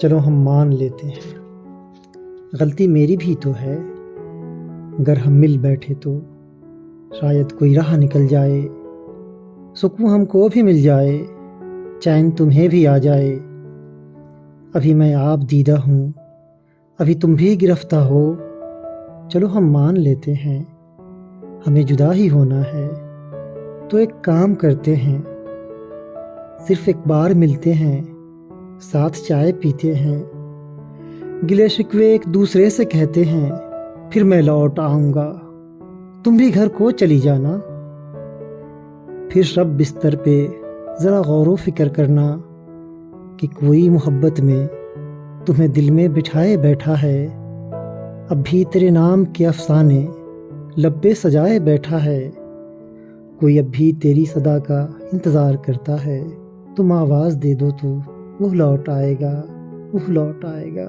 چلو ہم مان لیتے ہیں غلطی میری بھی تو ہے، اگر ہم مل بیٹھے تو شاید کوئی راہ نکل جائے، سکون ہم کو بھی مل جائے، چین تمہیں بھی آ جائے۔ ابھی میں آپ دیدہ ہوں، ابھی تم بھی گرفتہ ہو، چلو ہم مان لیتے ہیں ہمیں جدا ہی ہونا ہے، تو ایک کام کرتے ہیں، صرف ایک بار ملتے ہیں، ساتھ چائے پیتے ہیں، گلے شکوے ایک دوسرے سے کہتے ہیں، پھر میں لوٹ آؤں گا، تم بھی گھر کو چلی جانا۔ پھر شب بستر پہ ذرا غور و فکر کرنا کہ کوئی محبت میں تمہیں دل میں بٹھائے بیٹھا ہے، اب بھی تیرے نام کے افسانے لب پہ سجائے بیٹھا ہے، کوئی اب بھی تیری صدا کا انتظار کرتا ہے، تم آواز دے دو تو وہ لوٹ آئے گا، وہ لوٹ آئے گا۔